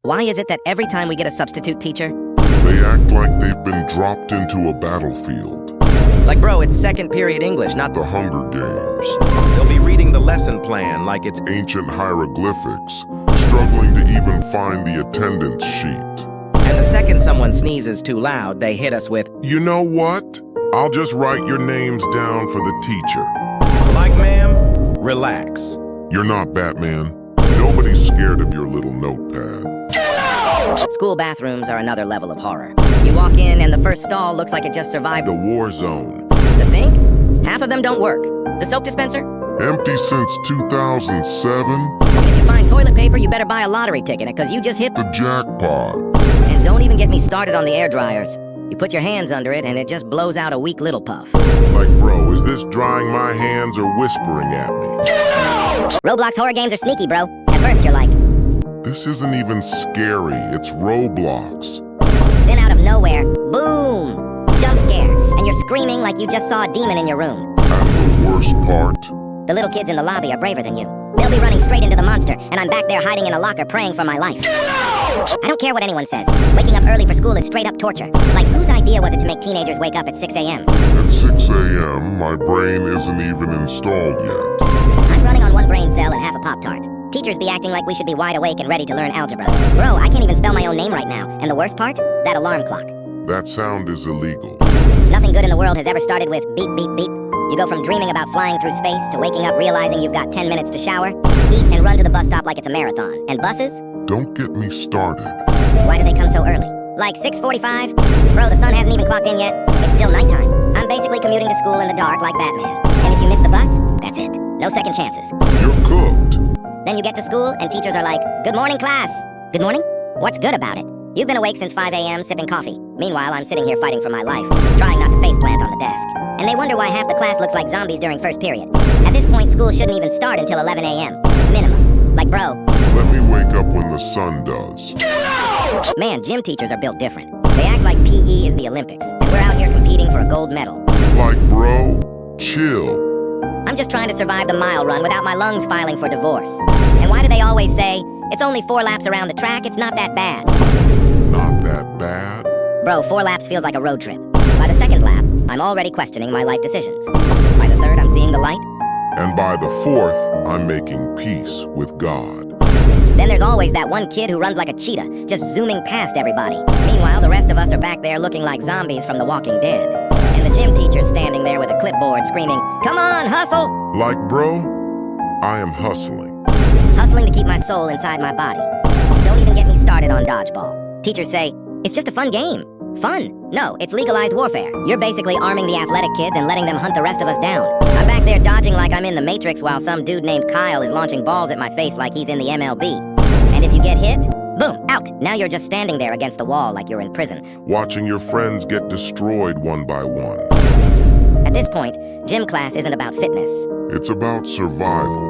Why is it that every time we get a substitute teacher? They act like they've been dropped into a battlefield. Like, bro, it's second period English, not The Hunger Games. They'll be reading the lesson plan like it's Ancient hieroglyphics, struggling to even find the attendance sheet. And the second someone sneezes too loud, they hit us with, You know what? I'll just write your names down for the teacher. like, ma'am, relax. You're not Batman. Nobody's scared of your little notepad. School bathrooms are another level of horror. You walk in and the first stall looks like it just survived The war zone. the sink. Half of them don't work. The soap dispenser? Empty since 2007. If you find toilet paper, you better buy a lottery ticket because you just hit The jackpot. And don't even get me started on the air dryers. You put your hands under it and it just blows out a weak little puff. Like, bro, is this drying my hands or whispering at me? Roblox horror games are sneaky, bro. At first you're like, This isn't even scary. It's Roblox. then out of nowhere, boom! Jump scare, and you're screaming like you just saw a demon in your room. And the worst part, The little kids in the lobby are braver than you. They'll be running straight into the monster, and I'm back there hiding in a locker praying for my life. I don't care what anyone says. Waking up early for school is straight up torture. Like, whose idea was it to make teenagers wake up at 6 a.m.? at 6 a.m., my brain isn't even installed yet. I'm running on one brain cell and half a Pop-Tart. Teachers be acting like we should be wide awake and ready to learn algebra. Bro, I can't even spell my own name right now. And the worst part? That alarm clock. That sound is illegal. Nothing good in the world has ever started with beep, beep, beep. You go from dreaming about flying through space to waking up realizing you've got 10 minutes to shower, eat, and run to the bus stop like it's a marathon. And buses? Don't get me started. Why do they come so early? Like 6:45? Bro, the sun hasn't even clocked in yet. It's still nighttime. I'm basically commuting to school in the dark like Batman. And if you miss the bus, that's it. No second chances. You're cooked. Then you get to school and teachers are like, Good morning, class. Good morning? What's good about it? You've been awake since 5 a.m. sipping coffee. Meanwhile, I'm sitting here fighting for my life, trying not to faceplant on the desk. And they wonder why half the class looks like zombies during first period. At this point, school shouldn't even start until 11 a.m. Minimum. Like, bro, Let me wake up when the sun does. Man, gym teachers are built different. They act like PE is the Olympics, and we're out here competing for a gold medal. Like, bro, chill. I'm just trying to survive the mile run without my lungs filing for divorce. And why do they always say, it's only 4 laps around the track, it's not that bad? Not that bad. Bro, 4 laps feels like a road trip. By the second lap, I'm already questioning my life decisions. By the third, I'm seeing the light. And by the fourth, I'm making peace with God. Then there's always that one kid who runs like a cheetah, just zooming past everybody. Meanwhile, the rest of us are back there looking like zombies from The Walking Dead. And the gym teacher's standing there with a clipboard screaming, Come on, hustle! Like, bro, I am hustling. Hustling to keep my soul inside my body. Don't even get me started on dodgeball. Teachers say, it's just a fun game. Fun? No, it's legalized warfare. You're basically arming the athletic kids and letting them hunt the rest of us down. I'm back there dodging like I'm in the Matrix while some dude named Kyle is launching balls at my face like he's in the MLB. And if you get hit, boom, out. Now you're just standing there against the wall like you're in prison. Watching your friends get destroyed one by one. At this point, gym class isn't about fitness. It's about survival.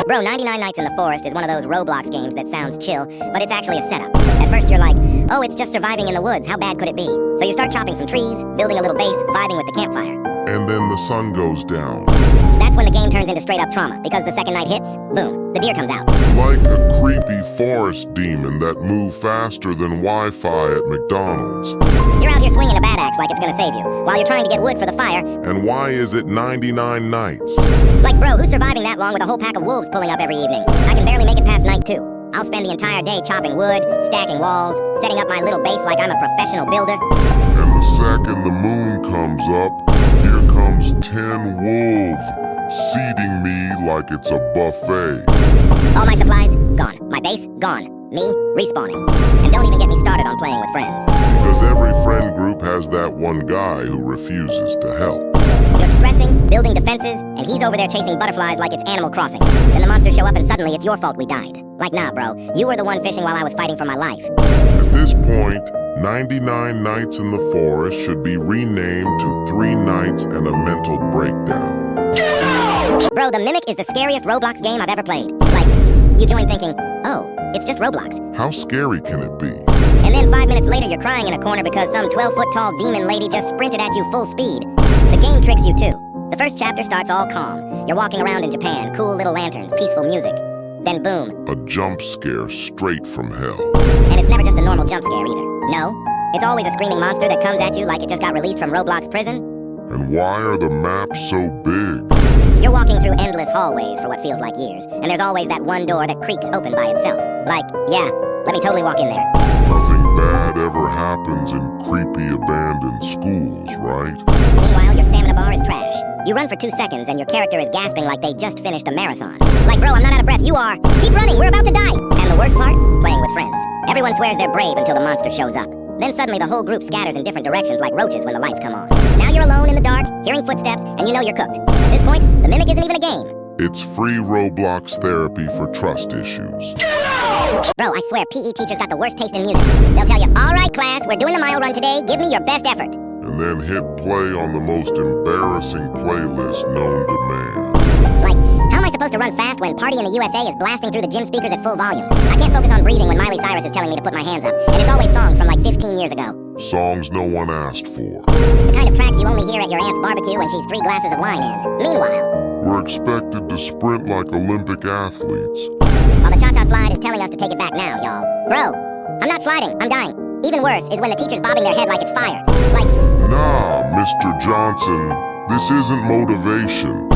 Bro, 99 Nights in the Forest is one of those Roblox games that sounds chill, but it's actually a setup. At first you're like, oh, it's just surviving in the woods, how bad could it be? So you start chopping some trees, building a little base, vibing with the campfire. And then the sun goes down. That's when the game turns into straight up trauma, because the second night hits, boom, the deer comes out. Like a creepy forest demon that moves faster than Wi-Fi at McDonald's. You're out here swinging a bad axe like it's gonna save you, while you're trying to get wood for the fire. And why is it 99 nights? Like, bro, who's surviving that long with a whole pack of wolves pulling up every evening? I can barely make it past night 2. I'll spend the entire day chopping wood, stacking walls, setting up my little base like I'm a professional builder. And the second the moon comes up, here comes 10 wolves, seating me like it's a buffet. All my supplies, gone. My base, gone. Me, respawning. And don't even get me started on playing with friends. Because every friend group has that one guy who refuses to help. You're stressing, building defenses, and he's over there chasing butterflies like it's Animal Crossing. Then the monsters show up and suddenly it's your fault we died. Like, nah, bro, you were the one fishing while I was fighting for my life. At this point, 99 Nights in the Forest should be renamed to 3 Nights and a Mental Breakdown. Bro, the Mimic is the scariest Roblox game I've ever played. Like, you join thinking, oh, it's just Roblox. How scary can it be? And then 5 minutes later you're crying in a corner because some 12-foot-tall demon lady just sprinted at you full speed. The game tricks you too. The first chapter starts all calm. You're walking around in Japan, cool little lanterns, peaceful music. then boom. A jump scare straight from hell. And it's never just a normal jump scare either. No, it's always a screaming monster that comes at you like it just got released from Roblox prison. And why are the maps so big? You're walking through endless hallways for what feels like years, and there's always that one door that creaks open by itself. Like, yeah, let me totally walk in there. Nothing bad ever happens in creepy abandoned schools, right? Meanwhile, your stamina bar is trash. You run for 2 seconds and your character is gasping like they just finished a marathon. Like, bro, I'm not out of breath, you are. Keep running, we're about to die. And the worst part? Playing with friends. Everyone swears they're brave until the monster shows up. Then suddenly the whole group scatters in different directions like roaches when the lights come on. Now you're alone in the dark, hearing footsteps, and you know you're cooked. At this point, the mimic isn't even a game. It's free Roblox therapy for trust issues. Bro, I swear, PE teachers got the worst taste in music. They'll tell you, all right, class, we're doing the mile run today. Give me your best effort. And then hit play on the most embarrassing playlist known to man. Like, how am I supposed to run fast when Party in the USA is blasting through the gym speakers at full volume? I can't focus on breathing when Miley Cyrus is telling me to put my hands up. And it's always songs from like 15 years ago. Songs no one asked for. The kind of tracks you only hear at your aunt's barbecue when she's 3 glasses of wine in. Meanwhile, We're expected to sprint like Olympic athletes. while the cha-cha slide is telling us to take it back now, y'all. Bro, I'm not sliding, I'm dying. Even worse is when the teacher's bobbing their head like it's fire. Like, Nah, Mr. Johnson, this isn't motivation.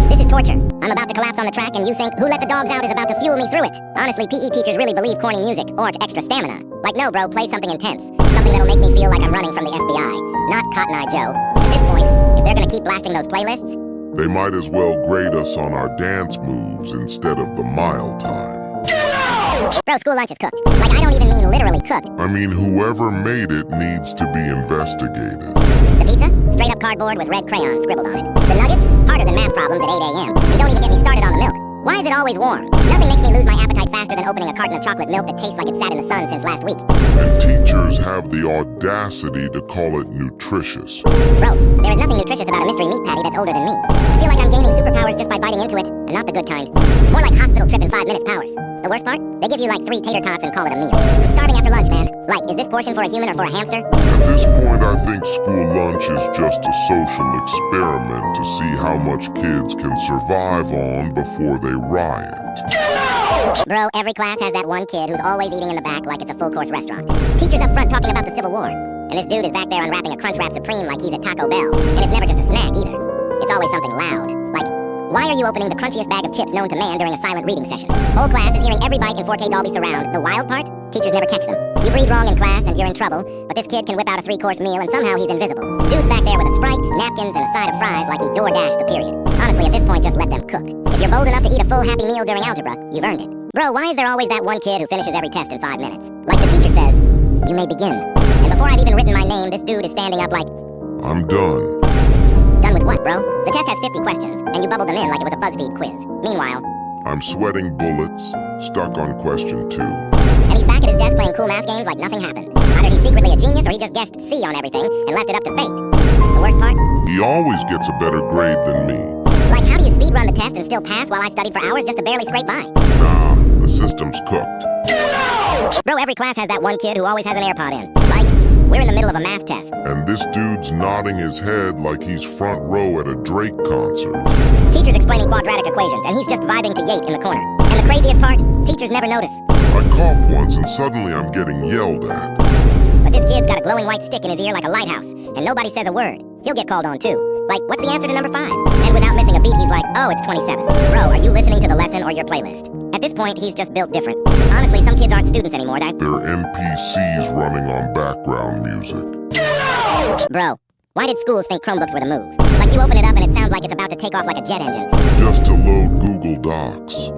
this is torture. I'm about to collapse on the track and you think who let the dogs out is about to fuel me through it. Honestly, PE teachers really believe corny music or extra stamina. Like, no, bro, play something intense. Something that'll make me feel like I'm running from the FBI. Not Cotton Eye Joe. At this point, if they're gonna keep blasting those playlists, They might as well grade us on our dance moves instead of the mile time. bro, school lunch is cooked. Like, I don't even mean literally cooked. I mean, whoever made it needs to be investigated. The pizza? Straight up cardboard with red crayon scribbled on it. The nuggets? Harder than math problems at 8 a.m. And don't even get me started on the milk. Why is it always warm? Nothing makes me lose my appetite faster than opening a carton of chocolate milk that tastes like it sat in the sun since last week. And teachers have the audacity to call it nutritious. Bro, there is nothing nutritious about a mystery meat patty that's older than me. I feel like I'm gaining superpowers just by biting into it, and not the good kind. More like hospital trip in 5 minutes powers. The worst part? They give you like 3 tater tots and call it a meal. I'm starving after lunch, man. Like, is this portion for a human or for a hamster? At this point, I think school lunch is just a social experiment to see how much kids can survive on before they riot. Bro, every class has that one kid who's always eating in the back like it's a full-course restaurant. Teachers up front talking about the Civil War. And this dude is back there unwrapping a Crunchwrap Supreme like he's at Taco Bell. And it's never just a snack either. It's always something loud. Like, why are you opening the crunchiest bag of chips known to man during a silent reading session? Whole class is hearing every bite in 4K Dolby Surround. The wild part? Teachers never catch them. You breathe wrong in class and you're in trouble, but this kid can whip out a 3-course meal and somehow he's invisible. Dude's back there with a Sprite, napkins, and a side of fries like he door-dashed the period. Honestly, at this point, just let them cook. If you're bold enough to eat a full Happy Meal during algebra, you've earned it. Bro, why is there always that one kid who finishes every test in 5 minutes? Like the teacher says, you may begin. And before I've even written my name, this dude is standing up like, I'm done. done with what, bro? The test has 50 questions, and you bubbled them in like it was a BuzzFeed quiz. Meanwhile, I'm sweating bullets, stuck on question 2. and he's back at his desk playing cool math games like nothing happened. Either he's secretly a genius or he just guessed C on everything and left it up to fate. The worst part? He always gets a better grade than me. Like, how do you speedrun the test and still pass while I studied for hours just to barely scrape by? Nah, the system's cooked. Bro, every class has that one kid who always has an AirPod in. Like, we're in the middle of a math test. And this dude's nodding his head like he's front row at a Drake concert. Teacher's explaining quadratic equations, and he's just vibing to Yate in the corner. And the craziest part? Teachers never notice. I cough once and suddenly I'm getting yelled at. But this kid's got a glowing white stick in his ear like a lighthouse, and nobody says a word. He'll get called on too. Like, what's the answer to number 5? And without missing a beat, he's like, oh, it's 27. Bro, are you listening to the lesson or your playlist? At this point, he's just built different. Honestly, some kids aren't students anymore. They're NPCs running on background music. Bro, why did schools think Chromebooks were the move? Like, you open it up and it sounds like it's about to take off like a jet engine. Just to load Google Docs.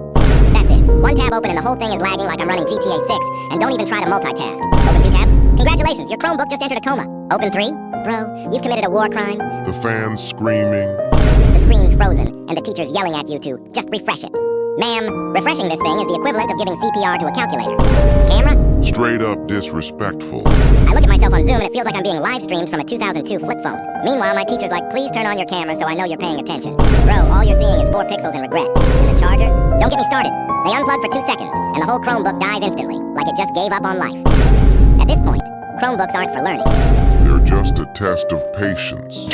That's it. One tab open and the whole thing is lagging like I'm running GTA 6. And don't even try to multitask. Open 2 tabs. Congratulations, your Chromebook just entered a coma. Open 3. Bro, you've committed a war crime. The fans screaming. The screen's frozen, and the teacher's yelling at you to just refresh it. Ma'am, refreshing this thing is the equivalent of giving CPR to a calculator. Camera? Straight up disrespectful. I look at myself on Zoom and it feels like I'm being live streamed from a 2002 flip phone. Meanwhile, my teacher's like, please turn on your camera so I know you're paying attention. Bro, all you're seeing is 4 pixels and regret. And the chargers? Don't get me started. They unplug for 2 seconds, and the whole Chromebook dies instantly, like it just gave up on life. At this point, Chromebooks aren't for learning. They're just a test of patience.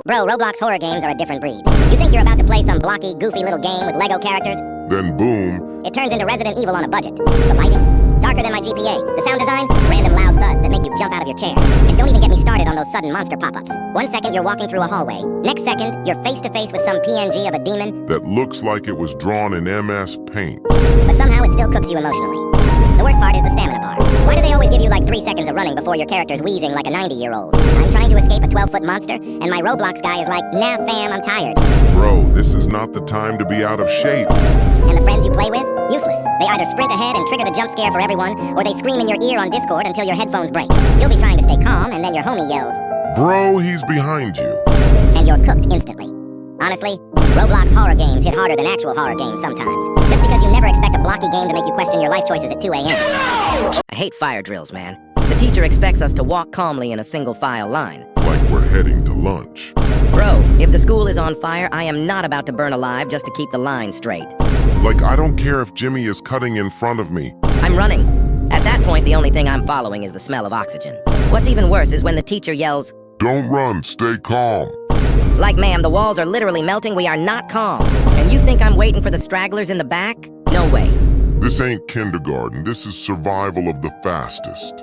Bro, Roblox horror games are a different breed. You think you're about to play some blocky, goofy little game with Lego characters? Then boom, It turns into Resident Evil on a budget. The lighting? Darker than my GPA. The sound design? Random loud thuds that make you jump out of your chair. And don't even get me started on those sudden monster pop-ups. 1 second you're walking through a hallway. Next second, you're face to face with some PNG of a demon, that looks like it was drawn in MS Paint. but somehow it still cooks you emotionally. The worst part is the stamina bar. Why do they always give you like 3 seconds of running before your character's wheezing like a 90-year-old? I'm trying to escape a 12-foot monster, and my Roblox guy is like, nah fam, I'm tired. Bro, this is not the time to be out of shape. And the friends you play with? Useless. They either sprint ahead and trigger the jump scare for everyone, or they scream in your ear on Discord until your headphones break. You'll be trying to stay calm, and then your homie yells, Bro, he's behind you. and you're cooked instantly. Honestly, Roblox horror games hit harder than actual horror games sometimes. Just because you never expect a blocky game to make you question your life choices at 2 a.m. I hate fire drills, man. The teacher expects us to walk calmly in a single file line. Like we're heading to lunch. Bro, if the school is on fire, I am not about to burn alive just to keep the line straight. Like I don't care if Jimmy is cutting in front of me. I'm running. At that point, the only thing I'm following is the smell of oxygen. What's even worse is when the teacher yells, Don't run, stay calm. like, ma'am, the walls are literally melting, we are not calm. And you think I'm waiting for the stragglers in the back? No way. This ain't kindergarten, this is survival of the fastest.